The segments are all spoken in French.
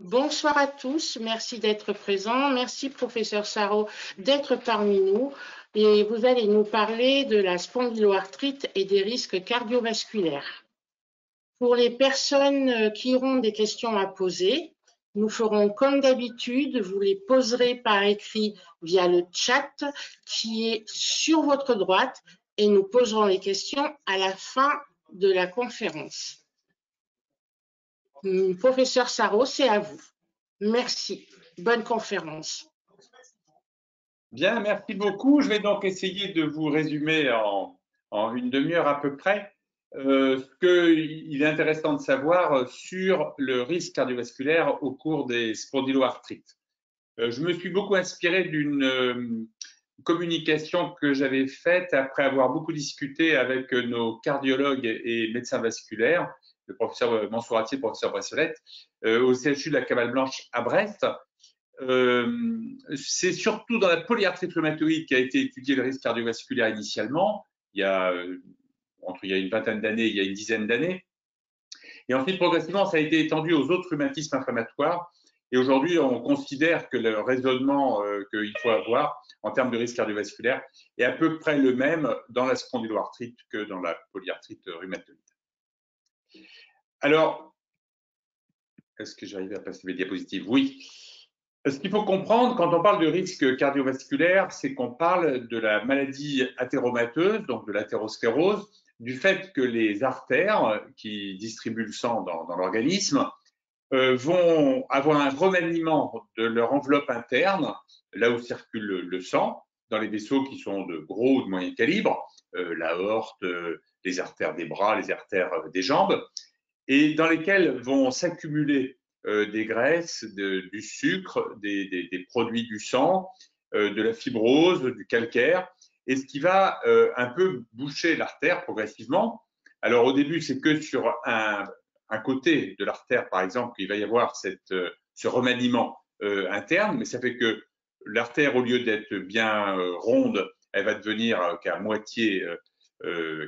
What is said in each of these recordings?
Bonsoir à tous, merci d'être présents. Merci, professeur Sarro, d'être parmi nous. Et vous allez nous parler de la spondyloarthrite et des risques cardiovasculaires. Pour les personnes qui auront des questions à poser, nous ferons comme d'habitude, vous les poserez par écrit via le chat qui est sur votre droite et nous poserons les questions à la fin de la conférence. Professeur Sarro, c'est à vous. Merci. Bonne conférence. Bien, merci beaucoup. Je vais donc essayer de vous résumer en une demi-heure à peu près ce qu'il est intéressant de savoir sur le risque cardiovasculaire au cours des spondyloarthrites. Je me suis beaucoup inspiré d'une communication que j'avais faite après avoir beaucoup discuté avec nos cardiologues et médecins vasculaires, le professeur Mansourati et le professeur Brassolette, au CHU de la Cavale Blanche à Brest. C'est surtout dans la polyarthrite rhumatoïde qu'a été étudié le risque cardiovasculaire initialement, il y a une vingtaine d'années, il y a une dizaine d'années. Et ensuite, progressivement, ça a été étendu aux autres rhumatismes inflammatoires. Et aujourd'hui, on considère que le raisonnement qu'il faut avoir en termes de risque cardiovasculaire est à peu près le même dans la spondyloarthrite que dans la polyarthrite rhumatoïde. Alors, est-ce que j'arrive à passer mes diapositives? Oui. Ce qu'il faut comprendre quand on parle de risque cardiovasculaire, c'est qu'on parle de la maladie athéromateuse, donc de l'athérosclérose, du fait que les artères qui distribuent le sang dans l'organisme vont avoir un remaniement de leur enveloppe interne, là où circule le sang, dans les vaisseaux qui sont de gros ou de moyen calibre, l'aorte, les artères des bras, les artères des jambes, et dans lesquels vont s'accumuler des graisses, du sucre, des produits du sang, de la fibrose, du calcaire, et ce qui va un peu boucher l'artère progressivement. Alors au début, c'est que sur un côté de l'artère, par exemple, qu'il va y avoir ce remaniement interne, mais ça fait que l'artère, au lieu d'être bien ronde, elle va devenir qu'à moitié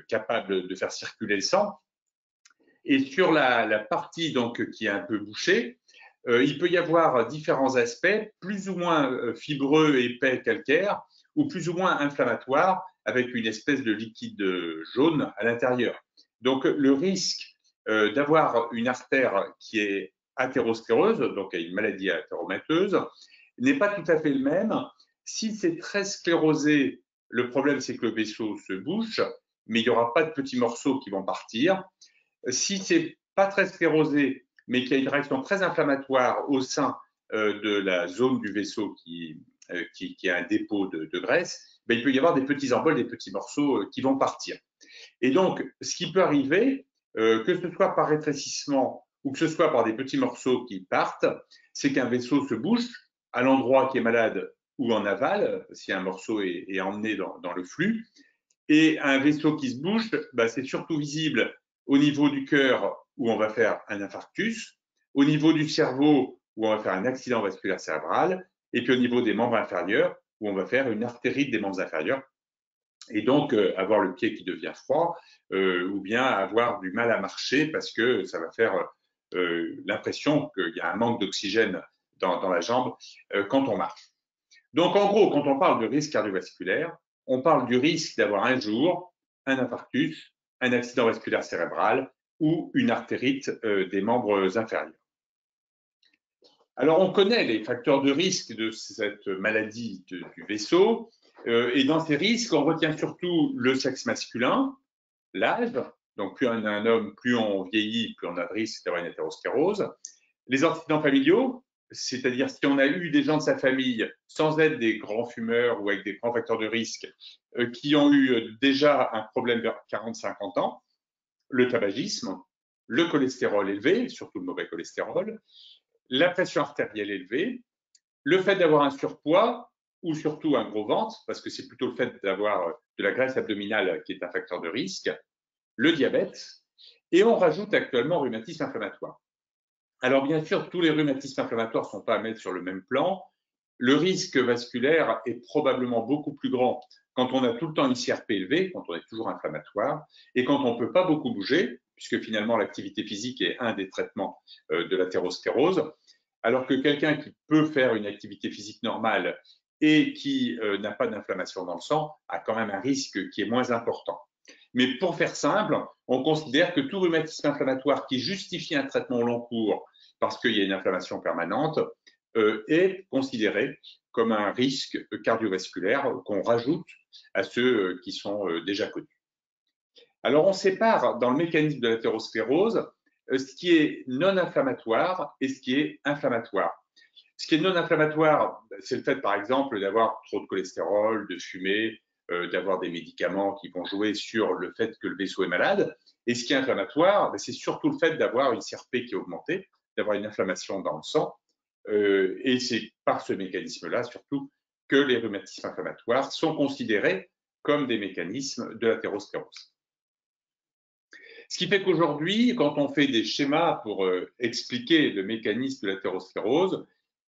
capable de faire circuler le sang. Et sur la partie donc qui est un peu bouchée, il peut y avoir différents aspects, plus ou moins fibreux, épais, calcaires, ou plus ou moins inflammatoires, avec une espèce de liquide jaune à l'intérieur. Donc le risque d'avoir une artère qui est athéroscléreuse, donc une maladie athéromateuse, n'est pas tout à fait le même. Si c'est très sclérosé, le problème c'est que le vaisseau se bouche, mais il n'y aura pas de petits morceaux qui vont partir. Si c'est pas très sclérosé, mais qu'il y a une réaction très inflammatoire au sein de la zone du vaisseau qui a un dépôt de graisse, ben, il peut y avoir des petits emboles, des petits morceaux qui vont partir. Et donc, ce qui peut arriver, que ce soit par rétrécissement ou que ce soit par des petits morceaux qui partent, c'est qu'un vaisseau se bouche à l'endroit qui est malade ou en aval, si un morceau est emmené dans le flux. Et un vaisseau qui se bouche, ben, c'est surtout visible au niveau du cœur où on va faire un infarctus, au niveau du cerveau où on va faire un accident vasculaire cérébral, et puis au niveau des membres inférieurs où on va faire une artérite des membres inférieurs, et donc avoir le pied qui devient froid, ou bien avoir du mal à marcher parce que ça va faire l'impression qu'il y a un manque d'oxygène dans la jambe quand on marche. Donc en gros, quand on parle de risque cardiovasculaire, on parle du risque d'avoir un jour un infarctus, un accident vasculaire cérébral ou une artérite des membres inférieurs. Alors on connaît les facteurs de risque de cette maladie du vaisseau, et dans ces risques, on retient surtout le sexe masculin, l'âge, donc plus on est un homme, plus on vieillit, plus on a de risque d'avoir une athérosclérose, les antécédents familiaux, c'est-à-dire si on a eu des gens de sa famille, sans être des grands fumeurs ou avec des grands facteurs de risque, qui ont eu déjà un problème vers 40-50 ans, le tabagisme, le cholestérol élevé, surtout le mauvais cholestérol, la pression artérielle élevée, le fait d'avoir un surpoids ou surtout un gros ventre, parce que c'est plutôt le fait d'avoir de la graisse abdominale qui est un facteur de risque, le diabète, et on rajoute actuellement rhumatisme inflammatoire. Alors bien sûr, tous les rhumatismes inflammatoires ne sont pas à mettre sur le même plan. Le risque vasculaire est probablement beaucoup plus grand quand on a tout le temps une CRP élevée, quand on est toujours inflammatoire, et quand on ne peut pas beaucoup bouger, puisque finalement l'activité physique est un des traitements de l'athérosclérose. alors que quelqu'un qui peut faire une activité physique normale et qui n'a pas d'inflammation dans le sang a quand même un risque qui est moins important. Mais pour faire simple, on considère que tout rhumatisme inflammatoire qui justifie un traitement au long cours parce qu'il y a une inflammation permanente est considéré comme un risque cardiovasculaire qu'on rajoute à ceux qui sont déjà connus. Alors, on sépare dans le mécanisme de l'athérosclérose ce qui est non inflammatoire et ce qui est inflammatoire. Ce qui est non inflammatoire, c'est le fait, par exemple, d'avoir trop de cholestérol, de fumer, d'avoir des médicaments qui vont jouer sur le fait que le vaisseau est malade. Et ce qui est inflammatoire, c'est surtout le fait d'avoir une CRP qui est augmentée, d'avoir une inflammation dans le sang. Et c'est par ce mécanisme-là, surtout, que les rhumatismes inflammatoires sont considérés comme des mécanismes de l'athérosclérose. Ce qui fait qu'aujourd'hui, quand on fait des schémas pour expliquer le mécanisme de l'athérosclérose,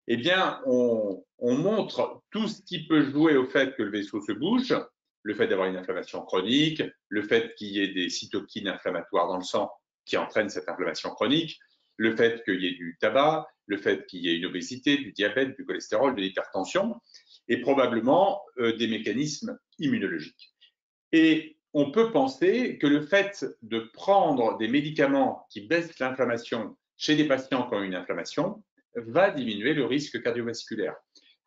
eh bien, on montre tout ce qui peut jouer au fait que le vaisseau se bouge, le fait d'avoir une inflammation chronique, le fait qu'il y ait des cytokines inflammatoires dans le sang qui entraînent cette inflammation chronique, le fait qu'il y ait du tabac, le fait qu'il y ait une obésité, du diabète, du cholestérol, de l'hypertension, et probablement des mécanismes immunologiques. Et on peut penser que le fait de prendre des médicaments qui baissent l'inflammation chez des patients qui ont une inflammation va diminuer le risque cardiovasculaire.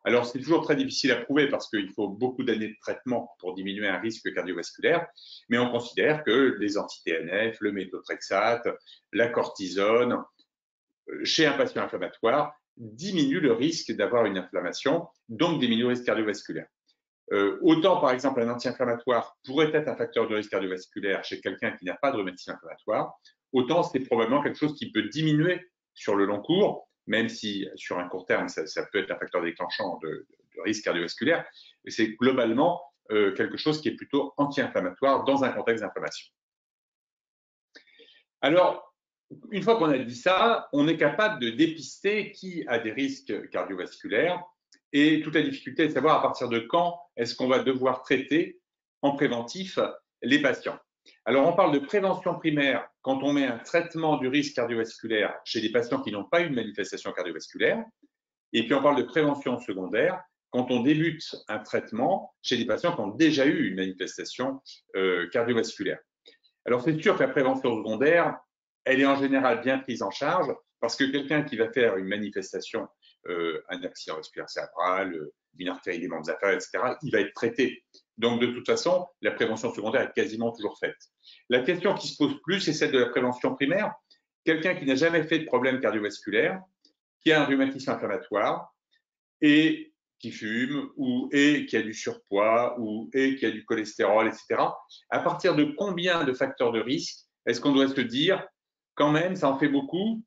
Alors, c'est toujours très difficile à prouver parce qu'il faut beaucoup d'années de traitement pour diminuer un risque cardiovasculaire, mais on considère que les anti-TNF, le méthotrexate, la cortisone, chez un patient inflammatoire, diminuent le risque d'avoir une inflammation, donc diminuent le risque cardiovasculaire. Autant, par exemple, un anti-inflammatoire pourrait être un facteur de risque cardiovasculaire chez quelqu'un qui n'a pas de rhumatisme inflammatoire, autant c'est probablement quelque chose qui peut diminuer sur le long cours, même si sur un court terme, ça peut être un facteur déclenchant de risque cardiovasculaire, mais c'est globalement quelque chose qui est plutôt anti-inflammatoire dans un contexte d'inflammation. Alors, une fois qu'on a dit ça, on est capable de dépister qui a des risques cardiovasculaires. Et toute la difficulté est de savoir à partir de quand est-ce qu'on va devoir traiter en préventif les patients. Alors, on parle de prévention primaire quand on met un traitement du risque cardiovasculaire chez des patients qui n'ont pas eu de manifestation cardiovasculaire. Et puis, on parle de prévention secondaire quand on débute un traitement chez des patients qui ont déjà eu une manifestation cardiovasculaire. Alors, c'est sûr que la prévention secondaire, elle est en général bien prise en charge parce que quelqu'un qui va faire une manifestation, un accident vasculaire cérébral, une artérie des membres inférieurs, etc., il va être traité. Donc, de toute façon, la prévention secondaire est quasiment toujours faite. La question qui se pose plus, c'est celle de la prévention primaire. Quelqu'un qui n'a jamais fait de problème cardiovasculaire, qui a un rhumatisme inflammatoire et qui fume et qui a du surpoids et qui a du cholestérol, etc. À partir de combien de facteurs de risque est-ce qu'on doit se dire quand même, ça en fait beaucoup.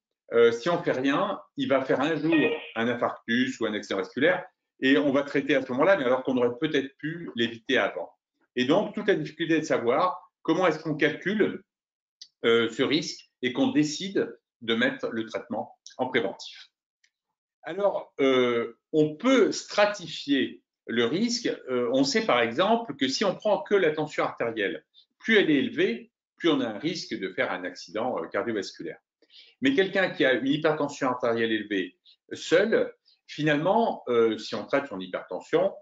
Si on ne fait rien, il va faire un jour un infarctus ou un accident vasculaire et on va traiter à ce moment-là, mais alors qu'on aurait peut-être pu l'éviter avant. Et donc, toute la difficulté est de savoir comment est-ce qu'on calcule ce risque et qu'on décide de mettre le traitement en préventif. Alors, on peut stratifier le risque. On sait par exemple que si on prend que la tension artérielle, plus elle est élevée, plus on a un risque de faire un accident cardiovasculaire. Mais quelqu'un qui a une hypertension artérielle élevée seul, finalement, si on traite son hypertension,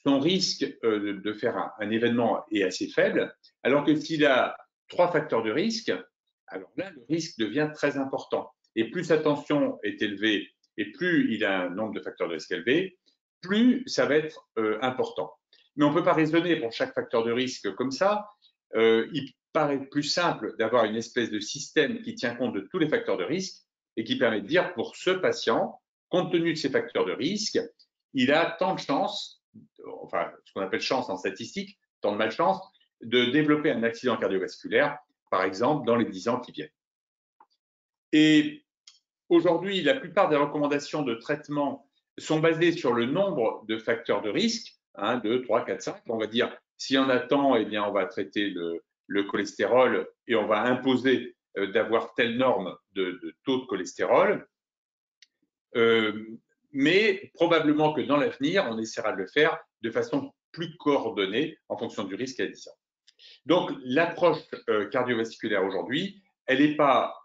son risque de faire un événement est assez faible, alors que s'il a 3 facteurs de risque, alors là, le risque devient très important. Et plus sa tension est élevée et plus il a un nombre de facteurs de risque élevé, plus ça va être important. Mais on ne peut pas raisonner pour chaque facteur de risque comme ça. Il paraît plus simple d'avoir une espèce de système qui tient compte de tous les facteurs de risque et qui permet de dire pour ce patient, compte tenu de ces facteurs de risque, il a tant de chances, enfin ce qu'on appelle chance en statistique, tant de malchance, de développer un accident cardiovasculaire, par exemple, dans les 10 ans qui viennent. Et aujourd'hui, la plupart des recommandations de traitement sont basées sur le nombre de facteurs de risque, 1, 2, 3, 4, 5. On va dire, s'il y en a tant, eh bien, on va traiter le cholestérol et on va imposer d'avoir telle norme de taux de cholestérol. Mais probablement que dans l'avenir, on essaiera de le faire de façon plus coordonnée en fonction du risque à 10 ans. Donc, l'approche cardiovasculaire aujourd'hui, elle n'est pas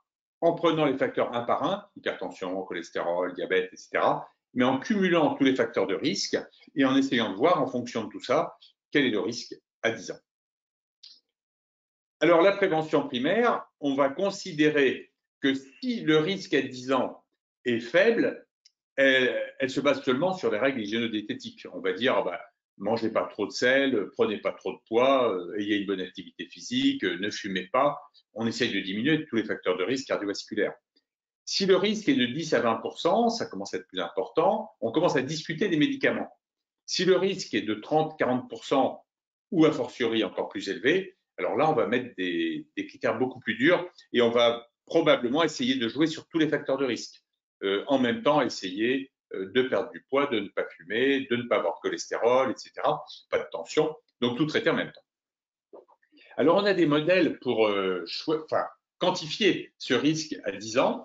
en prenant les facteurs un par un, hypertension, cholestérol, diabète, etc., mais en cumulant tous les facteurs de risque et en essayant de voir en fonction de tout ça, quel est le risque à 10 ans. Alors la prévention primaire, on va considérer que si le risque à 10 ans est faible, elle se base seulement sur les règles hygiéno-diététiques. On va dire, mangez pas trop de sel, prenez pas trop de poids, ayez une bonne activité physique, ne fumez pas. On essaye de diminuer tous les facteurs de risque cardiovasculaire. Si le risque est de 10 à 20%, ça commence à être plus important, on commence à discuter des médicaments. Si le risque est de 30-40% ou a fortiori encore plus élevé, alors là, on va mettre des critères beaucoup plus durs et on va probablement essayer de jouer sur tous les facteurs de risque. En même temps, essayer de perdre du poids, de ne pas fumer, de ne pas avoir de cholestérol, etc. Pas de tension, donc tout traiter en même temps. Alors, on a des modèles pour quantifier ce risque à 10 ans.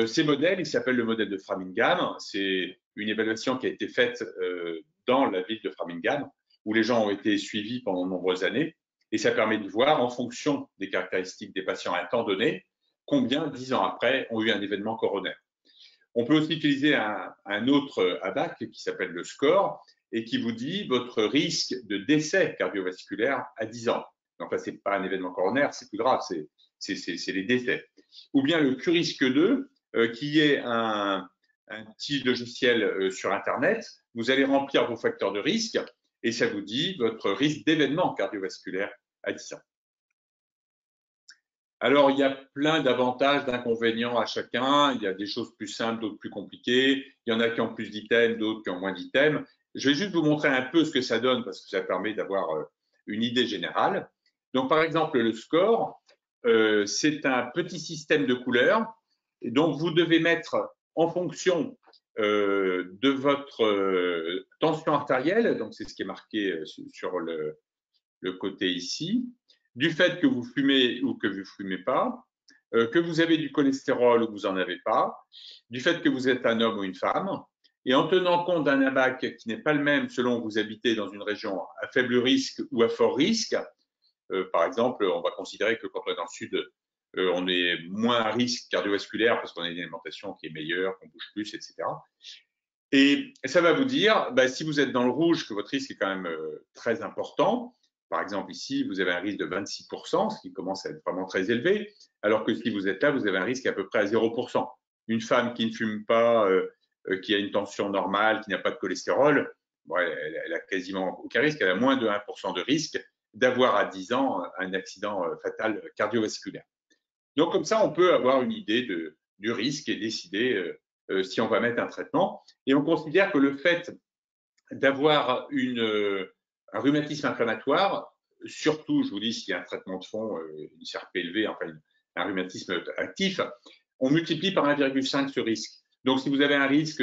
Ces modèles, ils s'appellent le modèle de Framingham. C'est une évaluation qui a été faite dans la ville de Framingham, où les gens ont été suivis pendant de nombreuses années. Et ça permet de voir, en fonction des caractéristiques des patients à un temps donné, combien, 10 ans après, ont eu un événement coronaire. On peut aussi utiliser un autre ABAC qui s'appelle le SCORE et qui vous dit votre risque de décès cardiovasculaire à 10 ans. Donc là, ce n'est pas un événement coronaire, c'est plus grave, c'est les décès. Ou bien le QRISC-2, qui est un petit logiciel sur Internet. Vous allez remplir vos facteurs de risque et ça vous dit votre risque d'événement cardiovasculaire à 10 ans. Alors, il y a plein d'avantages, d'inconvénients à chacun. Il y a des choses plus simples, d'autres plus compliquées. Il y en a qui ont plus d'items, d'autres qui ont moins d'items. Je vais juste vous montrer un peu ce que ça donne parce que ça permet d'avoir une idée générale. Donc, par exemple, le score, c'est un petit système de couleurs. Et donc, vous devez mettre en fonction de votre tension artérielle, donc c'est ce qui est marqué sur le côté ici, du fait que vous fumez ou que vous ne fumez pas, que vous avez du cholestérol ou que vous n'en avez pas, du fait que vous êtes un homme ou une femme, et en tenant compte d'un ABAC qui n'est pas le même selon que vous habitez dans une région à faible risque ou à fort risque. Par exemple, on va considérer que quand on est dans le sud, on est moins à risque cardiovasculaire parce qu'on a une alimentation qui est meilleure, qu'on bouge plus, etc. Et ça va vous dire, si vous êtes dans le rouge, que votre risque est quand même très important. Par exemple, ici, vous avez un risque de 26%, ce qui commence à être vraiment très élevé, alors que si vous êtes là, vous avez un risque à peu près à 0%. Une femme qui ne fume pas, qui a une tension normale, qui n'a pas de cholestérol, elle a quasiment aucun risque, elle a moins de 1% de risque d'avoir à 10 ans un accident fatal cardiovasculaire. Donc, comme ça, on peut avoir une idée du risque et décider si on va mettre un traitement. Et on considère que le fait d'avoir un rhumatisme inflammatoire, surtout, je vous dis, s'il y a un traitement de fond, une CRP élevée, enfin un rhumatisme actif, on multiplie par 1,5 ce risque. Donc, si vous avez un risque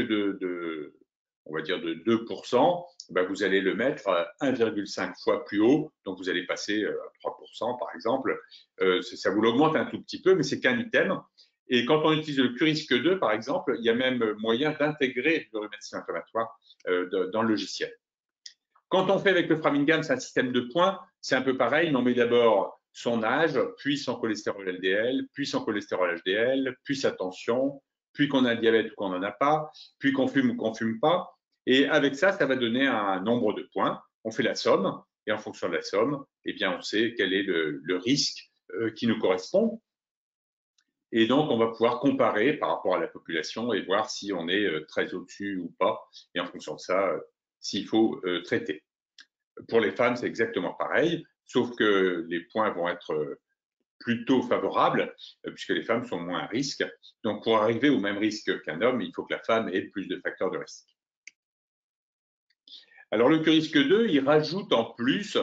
on va dire de 2%, vous allez le mettre 1,5 fois plus haut. Donc, vous allez passer à 3%, par exemple. Ça vous l'augmente un tout petit peu, mais c'est qu'un item. Et quand on utilise le QRISC-2, par exemple, il y a même moyen d'intégrer le rhumatisme inflammatoire dans le logiciel. Quand on fait avec le Framingham, c'est un système de points. C'est un peu pareil, mais on met d'abord son âge, puis son cholestérol LDL, puis son cholestérol HDL, puis sa tension, puis qu'on a un diabète ou qu'on n'en a pas, puis qu'on fume ou qu'on ne fume pas. Et avec ça, ça va donner un nombre de points. On fait la somme, et en fonction de la somme, eh bien, on sait quel est le risque qui nous correspond. Et donc, on va pouvoir comparer par rapport à la population et voir si on est très au-dessus ou pas. Et en fonction de ça, s'il faut traiter. Pour les femmes, c'est exactement pareil, sauf que les points vont être plutôt favorables, puisque les femmes sont moins à risque. Donc, pour arriver au même risque qu'un homme, il faut que la femme ait plus de facteurs de risque. Alors, le QRISC-2, il rajoute en plus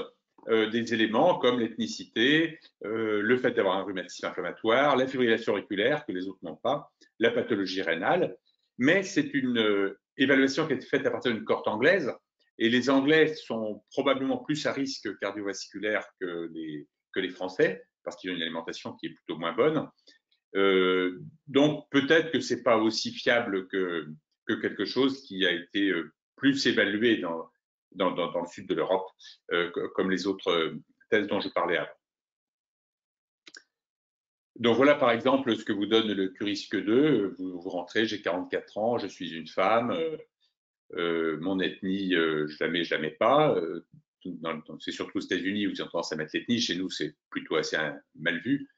des éléments comme l'ethnicité, le fait d'avoir un rhumatisme inflammatoire, la fibrillation auriculaire, que les autres n'ont pas, la pathologie rénale. Mais c'est une évaluation qui a été faite à partir d'une cohorte anglaise. Et les Anglais sont probablement plus à risque cardiovasculaire que les Français, parce qu'ils ont une alimentation qui est plutôt moins bonne. Donc, peut-être que ce n'est pas aussi fiable que quelque chose qui a été plus évalué dans le sud de l'Europe, comme les autres thèses dont je parlais avant. Donc voilà par exemple ce que vous donne le QRISC 2. Vous rentrez, j'ai 44 ans, je suis une femme, mon ethnie, je la mets pas. C'est surtout aux États-Unis où ils ont tendance à mettre l'ethnie. Chez nous, c'est plutôt assez mal vu.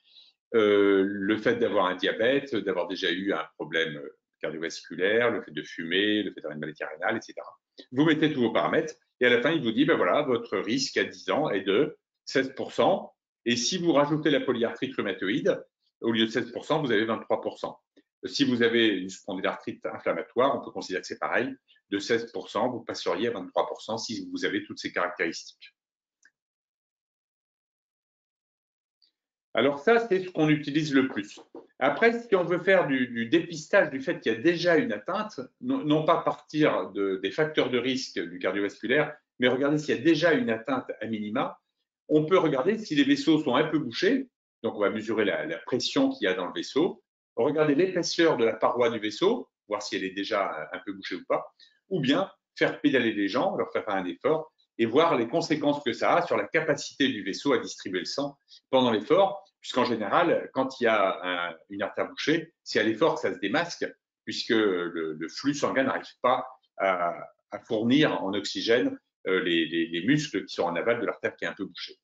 Le fait d'avoir un diabète, d'avoir déjà eu un problème cardiovasculaire, le fait de fumer, le fait d'avoir une maladie rénale, etc. Vous mettez tous vos paramètres et à la fin, il vous dit, ben voilà, votre risque à 10 ans est de 16%. Et si vous rajoutez la polyarthrite rhumatoïde, au lieu de 16%, vous avez 23%. Si vous avez une spondylarthrite inflammatoire, on peut considérer que c'est pareil, de 16%, vous passeriez à 23% si vous avez toutes ces caractéristiques. Alors ça, c'est ce qu'on utilise le plus. Après, si on veut faire du dépistage du fait qu'il y a déjà une atteinte, non pas partir des facteurs de risque du cardiovasculaire, mais regarder s'il y a déjà une atteinte à minima, on peut regarder si les vaisseaux sont un peu bouchés, donc on va mesurer la pression qu'il y a dans le vaisseau, regarder l'épaisseur de la paroi du vaisseau, voir si elle est déjà un peu bouchée ou pas, ou bien faire pédaler les gens, leur faire un effort, et voir les conséquences que ça a sur la capacité du vaisseau à distribuer le sang pendant l'effort, puisqu'en général, quand il y a une artère bouchée, c'est à l'effort que ça se démasque, puisque le flux sanguin n'arrive pas à fournir en oxygène les muscles qui sont en aval de l'artère qui est un peu bouchée.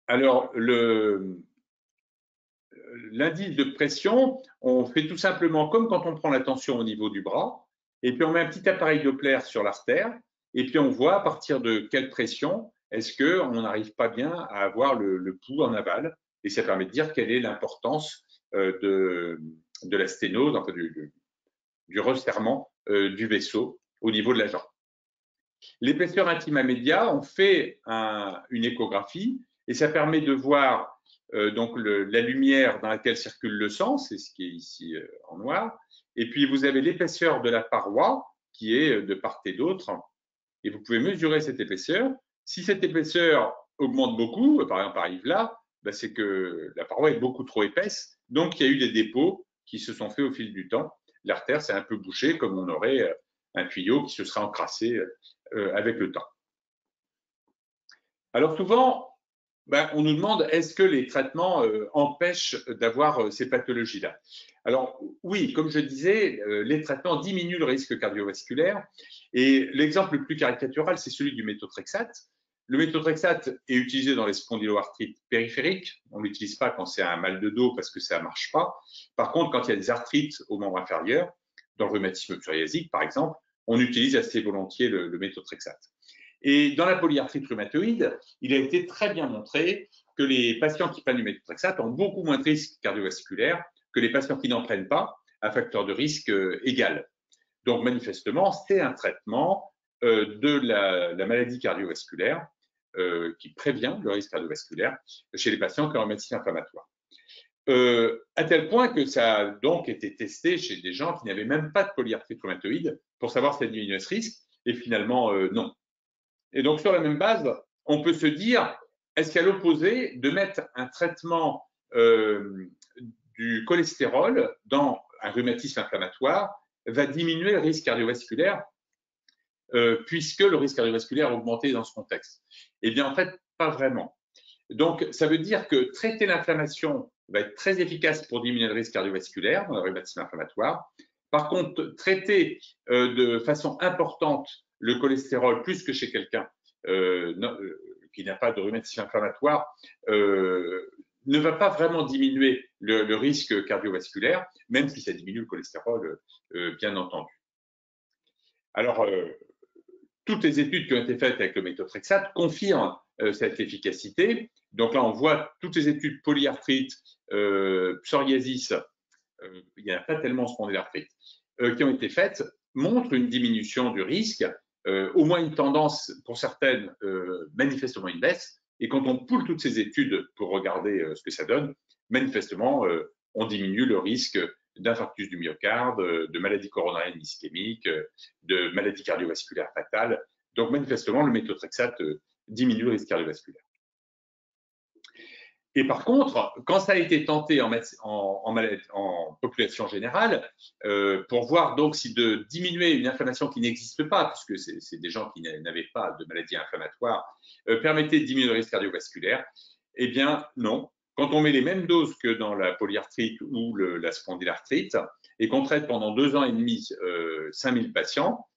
Alors, l'indice de pression, on fait tout simplement comme quand on prend la tension au niveau du bras, et puis on met un petit appareil Doppler sur l'artère, et puis on voit à partir de quelle pression est-ce qu'on n'arrive pas bien à avoir le pouls en aval, et ça permet de dire quelle est l'importance de la sténose, enfin du resserrement du vaisseau au niveau de la jambe. L'épaisseur intima média, on fait une échographie, et ça permet de voir donc la lumière dans laquelle circule le sang, c'est ce qui est ici en noir, et puis vous avez l'épaisseur de la paroi qui est de part et d'autre, et vous pouvez mesurer cette épaisseur. Si cette épaisseur augmente beaucoup, par exemple arrive là, ben c'est que la paroi est beaucoup trop épaisse, donc il y a eu des dépôts qui se sont faits au fil du temps. L'artère s'est un peu bouchée comme on aurait un tuyau qui se serait encrassé avec le temps. Alors souvent, on nous demande est-ce que les traitements empêchent d'avoir ces pathologies-là? Alors oui, comme je disais, les traitements diminuent le risque cardiovasculaire et l'exemple le plus caricatural, c'est celui du méthotrexate. Le méthotrexate est utilisé dans les spondyloarthrites périphériques. On ne l'utilise pas quand c'est un mal de dos parce que ça ne marche pas. Par contre, quand il y a des arthrites au membre inférieur, dans le rhumatisme psoriasique par exemple, on utilise assez volontiers le méthotrexate. Et dans la polyarthrite rhumatoïde, il a été très bien montré que les patients qui prennent du méthotrexate ont beaucoup moins de risques cardiovasculaires que les patients qui n'en prennent pas à facteur de risque égal. Donc manifestement, c'est un traitement de la maladie cardiovasculaire qui prévient le risque cardiovasculaire chez les patients qui ont un rhumatisme inflammatoire. À tel point que ça a donc été testé chez des gens qui n'avaient même pas de polyarthrite rhumatoïde pour savoir si ça diminuait ce risque, et finalement non. Et donc, sur la même base, on peut se dire, est-ce qu'à l'opposé, de mettre un traitement du cholestérol dans un rhumatisme inflammatoire va diminuer le risque cardiovasculaire, puisque le risque cardiovasculaire a augmenté dans ce contexte? Eh bien, en fait, pas vraiment. Donc, ça veut dire que traiter l'inflammation va être très efficace pour diminuer le risque cardiovasculaire dans le rhumatisme inflammatoire. Par contre, traiter de façon importante le cholestérol plus que chez quelqu'un qui n'a pas de rhumatisme inflammatoire ne va pas vraiment diminuer le risque cardiovasculaire, même si ça diminue le cholestérol, bien entendu. Alors, toutes les études qui ont été faites avec le méthotrexate confirment cette efficacité. Donc là, on voit toutes les études polyarthrite, psoriasis, il n'y en a pas tellement spondylarthrite, qui ont été faites, montrent une diminution du risque, au moins une tendance pour certaines, manifestement une baisse. Et quand on poule toutes ces études pour regarder ce que ça donne, manifestement, on diminue le risque d'infarctus du myocarde, de maladie coronarienne ischémique, de maladie cardiovasculaire fatale. Donc manifestement, le méthotrexate diminue le risque cardiovasculaire. Et par contre, quand ça a été tenté en population générale, pour voir donc si de diminuer une inflammation qui n'existe pas, puisque c'est des gens qui n'avaient pas de maladie inflammatoire, permettait de diminuer le risque cardiovasculaire, eh bien non. quand on met les mêmes doses que dans la polyarthrite ou la spondylarthrite et qu'on traite pendant 2 ans et demi 5000 patients,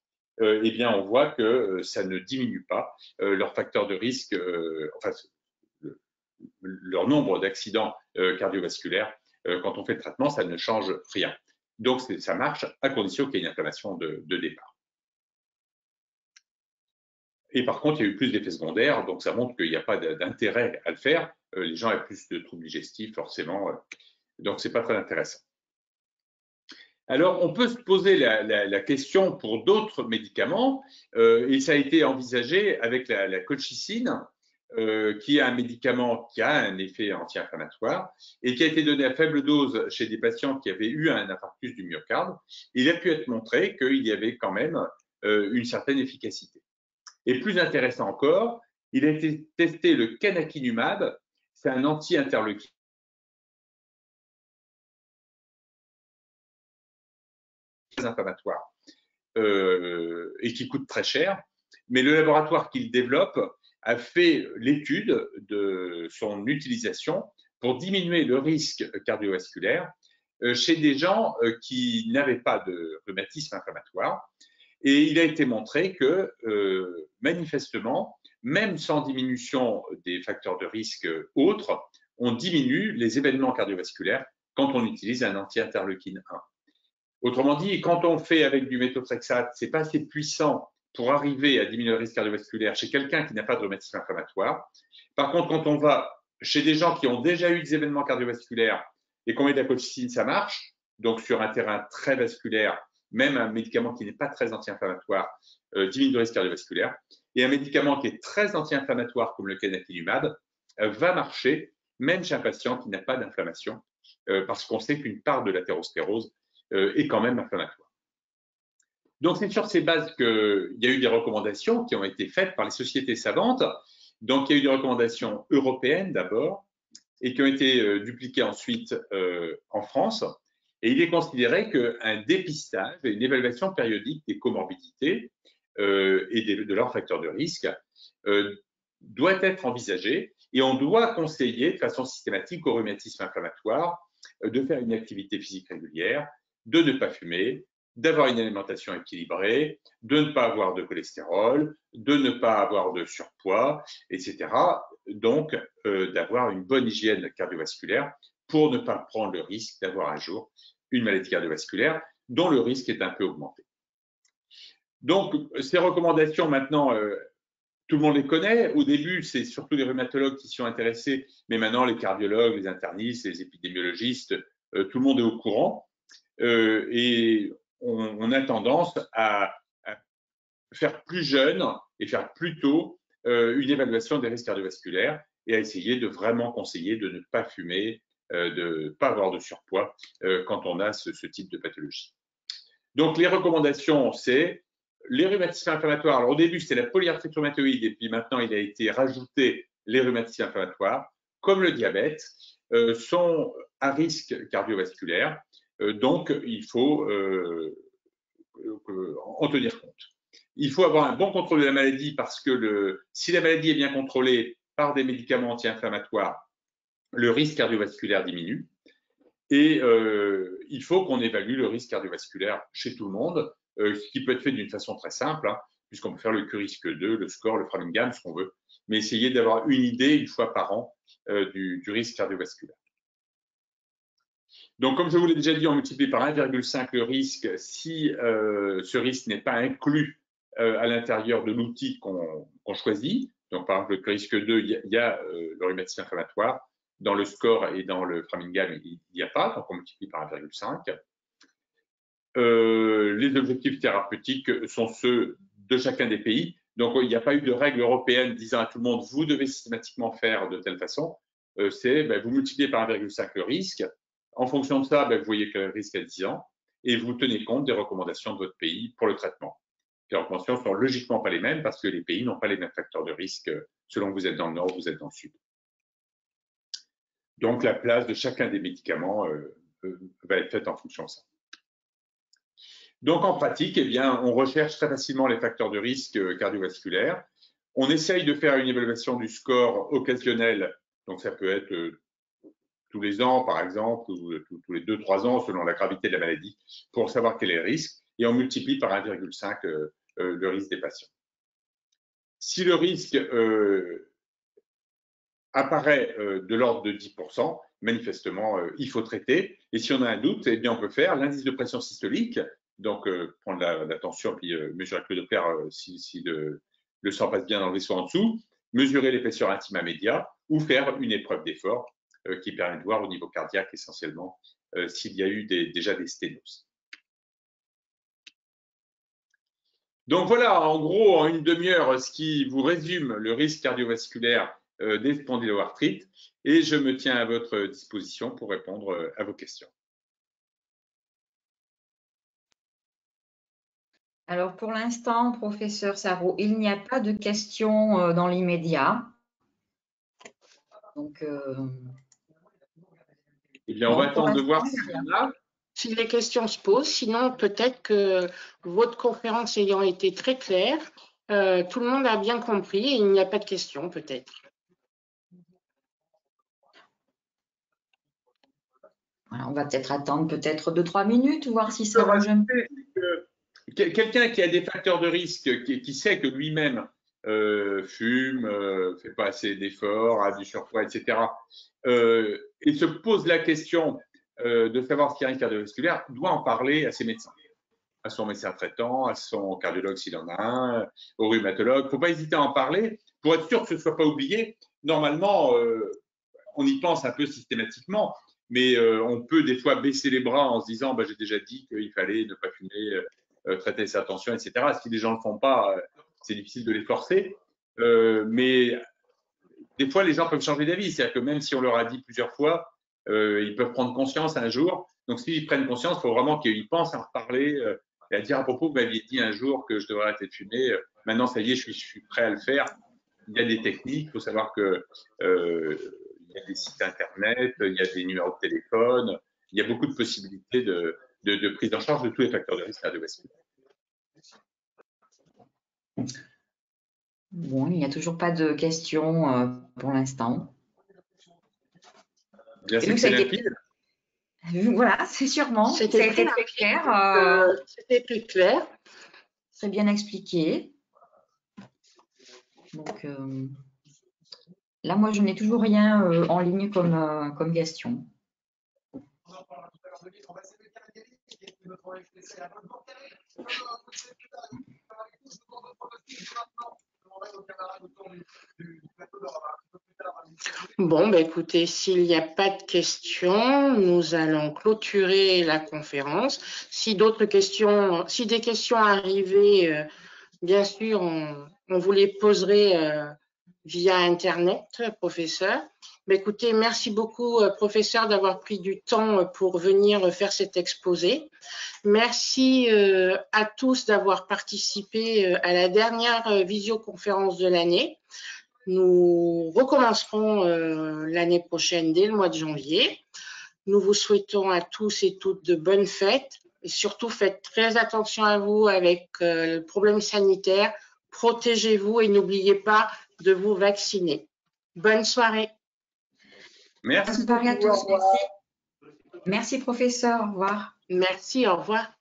eh bien, on voit que ça ne diminue pas leur facteur de risque, enfin, leur nombre d'accidents cardiovasculaires. Quand on fait le traitement, ça ne change rien. Donc, ça marche à condition qu'il y ait une inflammation de départ. Et par contre, il y a eu plus d'effets secondaires, donc ça montre qu'il n'y a pas d'intérêt à le faire. Les gens ont plus de troubles digestifs, forcément, donc c'est pas très intéressant. Alors, on peut se poser la question pour d'autres médicaments, et ça a été envisagé avec la colchicine, qui est un médicament qui a un effet anti-inflammatoire et qui a été donné à faible dose chez des patients qui avaient eu un infarctus du myocarde. Il a pu être montré qu'il y avait quand même une certaine efficacité. Et plus intéressant encore, il a été testé le canakinumab, c'est un anti-interleukine inflammatoire et qui coûte très cher, mais le laboratoire qui le développe a fait l'étude de son utilisation pour diminuer le risque cardiovasculaire chez des gens qui n'avaient pas de rhumatisme inflammatoire. Et il a été montré que, manifestement, même sans diminution des facteurs de risque autres, on diminue les événements cardiovasculaires quand on utilise un anti-interleukine 1. Autrement dit, quand on fait avec du méthotrexate, ce n'est pas assez puissant pour arriver à diminuer le risque cardiovasculaire chez quelqu'un qui n'a pas de rhumatisme inflammatoire. Par contre, quand on va chez des gens qui ont déjà eu des événements cardiovasculaires et qu'on met de la colchicine, ça marche. Donc, sur un terrain très vasculaire, même un médicament qui n'est pas très anti-inflammatoire diminue le risque cardiovasculaire. Et un médicament qui est très anti-inflammatoire, comme le canakinumab, va marcher même chez un patient qui n'a pas d'inflammation, parce qu'on sait qu'une part de l'athérosclérose est quand même inflammatoire. Donc, c'est sur ces bases qu'il y a eu des recommandations qui ont été faites par les sociétés savantes. Donc, il y a eu des recommandations européennes d'abord et qui ont été dupliquées ensuite en France. Et il est considéré qu'un dépistage et une évaluation périodique des comorbidités et de leurs facteurs de risque doit être envisagé et on doit conseiller de façon systématique au rhumatisme inflammatoire de faire une activité physique régulière, de ne pas fumer, d'avoir une alimentation équilibrée, de ne pas avoir de cholestérol, de ne pas avoir de surpoids, etc. Donc, d'avoir une bonne hygiène cardiovasculaire pour ne pas prendre le risque d'avoir un jour une maladie cardiovasculaire dont le risque est un peu augmenté. Donc, ces recommandations, maintenant, tout le monde les connaît. Au début, c'est surtout les rhumatologues qui sont intéressés, mais maintenant, les cardiologues, les internistes, les épidémiologistes, tout le monde est au courant. Et on a tendance à faire plus jeune et faire plus tôt une évaluation des risques cardiovasculaires et à essayer de vraiment conseiller de ne pas fumer, de ne pas avoir de surpoids quand on a ce type de pathologie. Donc, les recommandations, c'est les rhumatismes inflammatoires. Alors, au début, c'était la polyarthrite rhumatoïde et puis maintenant, il a été rajouté les rhumatismes inflammatoires, comme le diabète, sont à risque cardiovasculaire. Donc, il faut en tenir compte. Il faut avoir un bon contrôle de la maladie parce que si la maladie est bien contrôlée par des médicaments anti-inflammatoires, le risque cardiovasculaire diminue. Et il faut qu'on évalue le risque cardiovasculaire chez tout le monde, ce qui peut être fait d'une façon très simple, hein, puisqu'on peut faire le Q-risque 2, le score, le Framingham, ce qu'on veut, mais essayer d'avoir une idée une fois par an du risque cardiovasculaire. Donc, comme je vous l'ai déjà dit, on multiplie par 1,5 le risque si ce risque n'est pas inclus à l'intérieur de l'outil qu'on choisit. Donc, par exemple, le risque 2, il y a le rhumatisme inflammatoire. Dans le score et dans le Framingham, il n'y a pas, donc on multiplie par 1,5. Les objectifs thérapeutiques sont ceux de chacun des pays. Donc, il n'y a pas eu de règle européenne disant à tout le monde, vous devez systématiquement faire de telle façon. C'est, vous multipliez par 1,5 le risque. En fonction de ça, vous voyez que le risque est 10 ans et vous tenez compte des recommandations de votre pays pour le traitement. Les recommandations ne sont logiquement pas les mêmes parce que les pays n'ont pas les mêmes facteurs de risque selon que vous êtes dans le nord ou vous êtes dans le sud. Donc, la place de chacun des médicaments va être faite en fonction de ça. Donc, en pratique, eh bien, on recherche très facilement les facteurs de risque cardiovasculaires. On essaye de faire une évaluation du score occasionnel. Donc, ça peut être les ans, par exemple, ou tous les 2-3 ans, selon la gravité de la maladie, pour savoir quel est le risque, et on multiplie par 1,5 le risque des patients. Si le risque apparaît de l'ordre de 10%, manifestement, il faut traiter. Et si on a un doute, eh bien, on peut faire l'indice de pression systolique, donc prendre la tension, puis mesurer avec le Doppler si le sang passe bien dans le vaisseau en dessous, mesurer l'épaisseur intima média, ou faire une épreuve d'effort qui permet de voir au niveau cardiaque essentiellement s'il y a eu déjà des sténoses. Donc voilà, en gros, en une demi-heure, ce qui vous résume le risque cardiovasculaire des spondyloarthrites, et je me tiens à votre disposition pour répondre à vos questions. Alors pour l'instant, professeur Sarraut, il n'y a pas de questions dans l'immédiat. Donc, eh bien, on va attendre de voir s'il y en a. Si les questions se posent, sinon peut-être que votre conférence ayant été très claire, tout le monde a bien compris et il n'y a pas de questions peut-être. Voilà, on va peut-être attendre 2-3 minutes, voir si ça bouge un peu. Quelqu'un qui a des facteurs de risque, qui sait que lui-même fume, fait pas assez d'efforts, a du surpoids, etc., et se pose la question de savoir ce qu'il y a un cardiovasculaire, doit en parler à ses médecins, à son médecin traitant, à son cardiologue s'il en a un, au rhumatologue. Il ne faut pas hésiter à en parler pour être sûr que ce ne soit pas oublié. Normalement, on y pense un peu systématiquement, mais on peut des fois baisser les bras en se disant j'ai déjà dit qu'il fallait ne pas fumer, traiter sa tension, etc. Si les gens ne le font pas, c'est difficile de les forcer. Mais des fois, les gens peuvent changer d'avis. C'est-à-dire que même si on leur a dit plusieurs fois, ils peuvent prendre conscience un jour. Donc, s'ils prennent conscience, il faut vraiment qu'ils pensent à en reparler et à dire à propos, vous m'aviez dit un jour que je devrais arrêter de fumer. Maintenant, ça y est, je suis prêt à le faire. Il y a des techniques. Il faut savoir que il y a des sites internet, il y a des numéros de téléphone. Il y a beaucoup de possibilités de prise en charge de tous les facteurs de risque cardiovasculaire. Bon, il n'y a toujours pas de questions pour l'instant. Bien, c'est limpide. Voilà, c'est sûrement. C'était très clair. C'était plus clair. Très bien expliqué. Donc, là, moi, je n'ai toujours rien en ligne comme question. Bon, écoutez, s'il n'y a pas de questions, nous allons clôturer la conférence. Si des questions arrivaient, bien sûr, on vous les poserait via Internet, professeur. Écoutez, merci beaucoup, professeur, d'avoir pris du temps pour venir faire cet exposé. Merci à tous d'avoir participé à la dernière visioconférence de l'année. Nous recommencerons l'année prochaine dès le mois de janvier. Nous vous souhaitons à tous et toutes de bonnes fêtes et surtout faites très attention à vous avec le problème sanitaire. Protégez-vous et n'oubliez pas de vous vacciner. Bonne soirée. Merci. Bonne soirée à tous. Merci. Merci, professeur. Au revoir. Merci, au revoir.